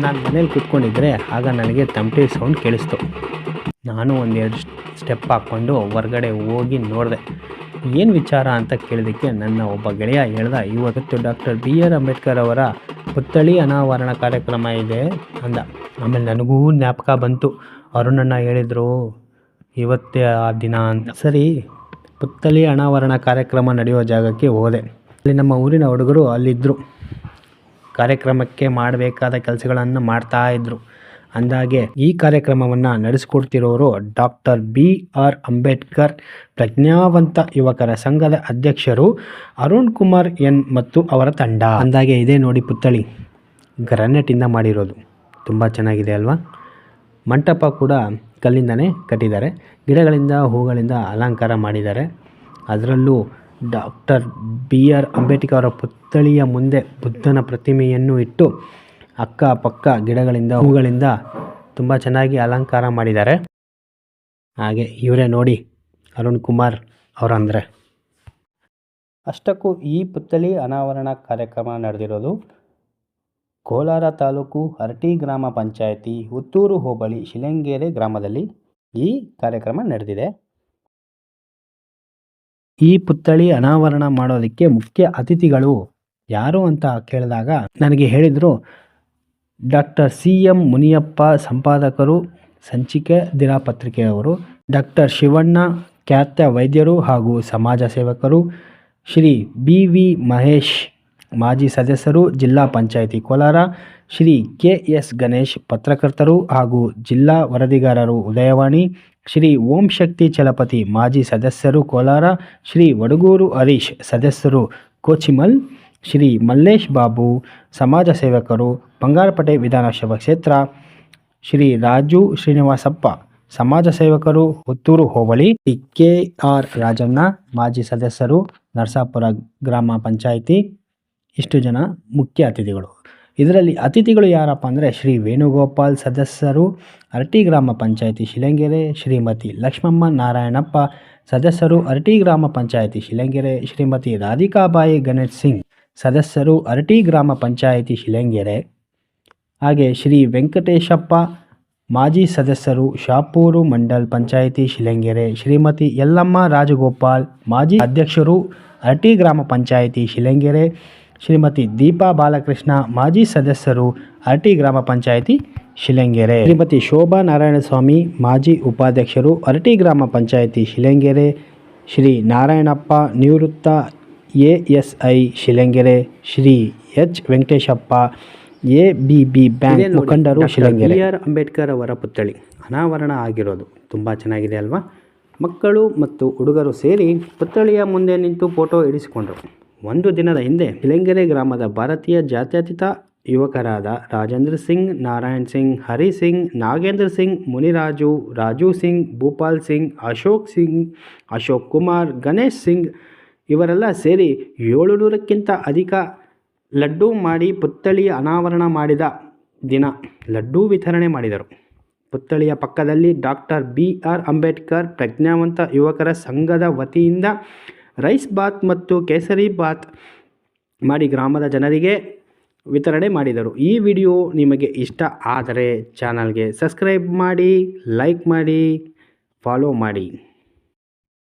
ನಾನು ಮನೇಲಿ ಕೂತ್ಕೊಂಡಿದ್ದರೆ ಆಗ ನನಗೆ ತಮಟೆ ಸೌಂಡ್ ಕೇಳಿಸ್ತು. ನಾನು ಒಂದೆರಡು ಸ್ಟೆಪ್ ಹಾಕ್ಕೊಂಡು ಹೊರಗಡೆ ಹೋಗಿ ನೋಡಿದೆ. ಏನು ವಿಚಾರ ಅಂತ ಕೇಳಿದ್ದಕ್ಕೆ ನನ್ನ ಒಬ್ಬ ಗೆಳೆಯ ಹೇಳ್ದ, ಇವತ್ತು ಡಾಕ್ಟರ್ BR ಅಂಬೇಡ್ಕರ್ ಅವರ ಪುತ್ಥಳಿ ಅನಾವರಣ ಕಾರ್ಯಕ್ರಮ ಇದೆ ಅಂದ. ಆಮೇಲೆ ನನಗೂ ಜ್ಞಾಪಕ ಬಂತು, ಅರುಣಣ್ಣ ಹೇಳಿದರು ಇವತ್ತೇ ಆ ದಿನ ಅಂತ. ಸರಿ, ಪುತ್ಥಳಿ ಅನಾವರಣ ಕಾರ್ಯಕ್ರಮ ನಡೆಯುವ ಜಾಗಕ್ಕೆ ಹೋದೆ. ಅಲ್ಲಿ ನಮ್ಮ ಊರಿನ ಹುಡುಗರು ಅಲ್ಲಿದ್ದರು. ಕಾರ್ಯಕ್ರಮಕ್ಕೆ ಮಾಡಬೇಕಾದ ಕೆಲಸಗಳನ್ನು ಮಾಡ್ತಾಯಿದ್ರು. ಅಂದಾಗೆ ಈ ಕಾರ್ಯಕ್ರಮವನ್ನು ನಡೆಸಿಕೊಡ್ತಿರೋರು ಡಾಕ್ಟರ್ BR ಅಂಬೇಡ್ಕರ್ ಪ್ರಜ್ಞಾವಂತ ಯುವಕರ ಸಂಘದ ಅಧ್ಯಕ್ಷರು ಅರುಣ್ ಕುಮಾರ್ ಎನ್ ಮತ್ತು ಅವರ ತಂಡ. ಅಂದಾಗೆ ಇದೇ ನೋಡಿ ಪುತ್ಥಳಿ, ಗ್ರಾನೈಟಿಂದ ಮಾಡಿರೋದು. ತುಂಬ ಚೆನ್ನಾಗಿದೆ ಅಲ್ವಾ? ಮಂಟಪ ಕೂಡ ಕಲ್ಲಿಂದನೇ ಕಟ್ಟಿದ್ದಾರೆ. ಗಿಡಗಳಿಂದ ಹೂಗಳಿಂದ ಅಲಂಕಾರ ಮಾಡಿದ್ದಾರೆ. ಅದರಲ್ಲೂ ಡಾಕ್ಟರ್ BR ಅಂಬೇಡ್ಕರ್ ಅವರ ಪುತ್ಥಳಿಯ ಮುಂದೆ ಬುದ್ಧನ ಪ್ರತಿಮೆಯನ್ನು ಇಟ್ಟು ಅಕ್ಕಪಕ್ಕ ಗಿಡಗಳಿಂದ ಹೂಗಳಿಂದ ತುಂಬ ಚೆನ್ನಾಗಿ ಅಲಂಕಾರ ಮಾಡಿದ್ದಾರೆ. ಹಾಗೆ ಇವರೇ ನೋಡಿ ಅರುಣ್ ಕುಮಾರ್ ಅವರಂದರೆ. ಅಷ್ಟಕ್ಕೂ ಈ ಪುತ್ಥಳಿ ಅನಾವರಣ ಕಾರ್ಯಕ್ರಮ ನಡೆದಿರೋದು ಕೋಲಾರ ತಾಲೂಕು ಹರಟಿ ಗ್ರಾಮ ಪಂಚಾಯಿತಿ ಹುತ್ತೂರು ಹೋಬಳಿ ಶಿಲೆಂಗೇರೆ ಗ್ರಾಮದಲ್ಲಿ ಈ ಕಾರ್ಯಕ್ರಮ ನಡೆದಿದೆ. ಈ ಪುತ್ಥಳಿ ಅನಾವರಣ ಮಾಡೋದಕ್ಕೆ ಮುಖ್ಯ ಅತಿಥಿಗಳು ಯಾರು ಅಂತ ಕೇಳಿದಾಗ ನನಗೆ ಹೇಳಿದರು, ಡಾಕ್ಟರ್ CM ಮುನಿಯಪ್ಪ ಸಂಪಾದಕರು, ಸಂಚಿಕೆ ದಿನಪತ್ರಿಕೆಯವರು, ಡಾಕ್ಟರ್ ಶಿವಣ್ಣ ಖ್ಯಾತ ವೈದ್ಯರು ಹಾಗೂ ಸಮಾಜ ಸೇವಕರು, ಶ್ರೀ BV ಮಹೇಶ್ ಮಾಜಿ ಸದಸ್ಯರು ಜಿಲ್ಲಾ ಪಂಚಾಯಿತಿ ಕೋಲಾರ, ಶ್ರೀ KS ಗಣೇಶ್ ಪತ್ರಕರ್ತರು ಹಾಗೂ ಜಿಲ್ಲಾ ವರದಿಗಾರರು ಉದಯವಾಣಿ, ಶ್ರೀ ಓಂ ಶಕ್ತಿ ಚಲಪತಿ ಮಾಜಿ ಸದಸ್ಯರು ಕೋಲಾರ, ಶ್ರೀ ವಡಗೂರು ಹರೀಶ್ ಸದಸ್ಯರು ಕೋಚಿಮಲ್, ಶ್ರೀ ಮಲ್ಲೇಶ್ ಬಾಬು ಸಮಾಜ ಸೇವಕರು ಬಂಗಾರಪೇಟೆ ವಿಧಾನಸಭಾ ಕ್ಷೇತ್ರ, ಶ್ರೀ ರಾಜು ಶ್ರೀನಿವಾಸಪ್ಪ ಸಮಾಜ ಸೇವಕರು ಹುತ್ತೂರು ಹೋಬಳಿ, KR ರಾಜಣ್ಣ ಮಾಜಿ ಸದಸ್ಯರು ನರಸಾಪುರ ಗ್ರಾಮ ಪಂಚಾಯಿತಿ. ಇಷ್ಟು ಜನ ಮುಖ್ಯ ಅತಿಥಿಗಳು. ಇದರಲ್ಲಿ ಅತಿಥಿಗಳು ಯಾರಪ್ಪ ಅಂದರೆ ಶ್ರೀ ವೇಣುಗೋಪಾಲ್ ಸದಸ್ಯರು ಅರಟಿ ಗ್ರಾಮ ಪಂಚಾಯಿತಿ ಶಿಲೆಂಗೇರೆ, ಶ್ರೀಮತಿ ಲಕ್ಷ್ಮಮ್ಮ ನಾರಾಯಣಪ್ಪ ಸದಸ್ಯರು ಅರಟಿ ಗ್ರಾಮ ಪಂಚಾಯಿತಿ ಶಿಲೆಂಗೇರೆ, ಶ್ರೀಮತಿ ರಾಧಿಕಾಬಾಯಿ ಗಣೇಶ್ ಸಿಂಗ್ ಸದಸ್ಯರು ಅರಟಿ ಗ್ರಾಮ ಪಂಚಾಯಿತಿ ಶಿಲೆಂಗೇರೆ, ಹಾಗೆ ಶ್ರೀ ವೆಂಕಟೇಶಪ್ಪ ಮಾಜಿ ಸದಸ್ಯರು ಶಾಪೂರು ಮಂಡಲ್ ಪಂಚಾಯಿತಿ ಶಿಲೆಂಗೇರೆ, ಶ್ರೀಮತಿ ಯಲ್ಲಮ್ಮ ರಾಜಗೋಪಾಲ್ ಮಾಜಿ ಅಧ್ಯಕ್ಷರು ಅರಟಿ ಗ್ರಾಮ ಪಂಚಾಯಿತಿ ಶಿಲೆಂಗೇರೆ, ಶ್ರೀಮತಿ ದೀಪಾ ಬಾಲಕೃಷ್ಣ ಮಾಜಿ ಸದಸ್ಯರು ಅರಟಿ ಗ್ರಾಮ ಪಂಚಾಯಿತಿ ಶಿಲೆಂಗೇರೆ, ಶ್ರೀಮತಿ ಶೋಭಾ ನಾರಾಯಣಸ್ವಾಮಿ ಮಾಜಿ ಉಪಾಧ್ಯಕ್ಷರು ಅರಟಿ ಗ್ರಾಮ ಪಂಚಾಯಿತಿ ಶಿಲೆಂಗೇರೆ, ಶ್ರೀ ನಾರಾಯಣಪ್ಪ ನಿವೃತ್ತ ASI Shilengere, Shri H Venkateshappa ABB bank ಮುಖಂಡರು ಶಿಲೆಂಗೇರೆ. BR ಅಂಬೇಡ್ಕರ್ ಅವರ ಪುತ್ಥಳಿ ಅನಾವರಣ ಆಗಿರೋದು ತುಂಬ ಚೆನ್ನಾಗಿದೆ ಅಲ್ವಾ? ಮಕ್ಕಳು ಮತ್ತು ಹುಡುಗರು ಸೇರಿ ಪುತ್ಥಳಿಯ ಮುಂದೆ ನಿಂತು ಫೋಟೋ ಇಡಿಸಿಕೊಂಡರು. ಒಂದು ದಿನದ ಹಿಂದೆ ಶಿಲೆಂಗೇರೆ ಗ್ರಾಮದ ಭಾರತೀಯ ಜಾತ್ಯತೀತ ಯುವಕರಾದ ರಾಜೇಂದ್ರ ಸಿಂಗ್, ನಾರಾಯಣ್ ಸಿಂಗ್, ಹರಿ ಸಿಂಗ್, ನಾಗೇಂದ್ರ ಸಿಂಗ್, ಮುನಿರಾಜು, ರಾಜು ಸಿಂಗ್, ಭೂಪಾಲ್ ಸಿಂಗ್, ಅಶೋಕ್ ಸಿಂಗ್, ಅಶೋಕ್ ಕುಮಾರ್, ಗಣೇಶ್ ಸಿಂಗ್ ಇವರೆಲ್ಲ ಸೇರಿ 700ಕ್ಕಿಂತ ಅಧಿಕ ಲಡ್ಡು ಮಾಡಿ ಪುತ್ಥಳಿಯ ಅನಾವರಣ ಮಾಡಿದ ದಿನ ಲಡ್ಡು ವಿತರಣೆ ಮಾಡಿದರು. ಪುತ್ಥಳಿಯ ಪಕ್ಕದಲ್ಲಿ ಡಾಕ್ಟರ್ BR ಅಂಬೇಡ್ಕರ್ ಪ್ರಜ್ಞಾವಂತ ಯುವಕರ ಸಂಘದ ವತಿಯಿಂದ ರೈಸ್ ಬಾತ್ ಮತ್ತು ಕೇಸರಿ ಬಾತ್ ಮಾಡಿ ಗ್ರಾಮದ ಜನರಿಗೆ ವಿತರಣೆ ಮಾಡಿದರು. ಈ ವಿಡಿಯೋ ನಿಮಗೆ ಇಷ್ಟ ಆದರೆ ಚಾನಲ್ಗೆ ಸಬ್ಸ್ಕ್ರೈಬ್ ಮಾಡಿ, ಲೈಕ್ ಮಾಡಿ, ಫಾಲೋ ಮಾಡಿ.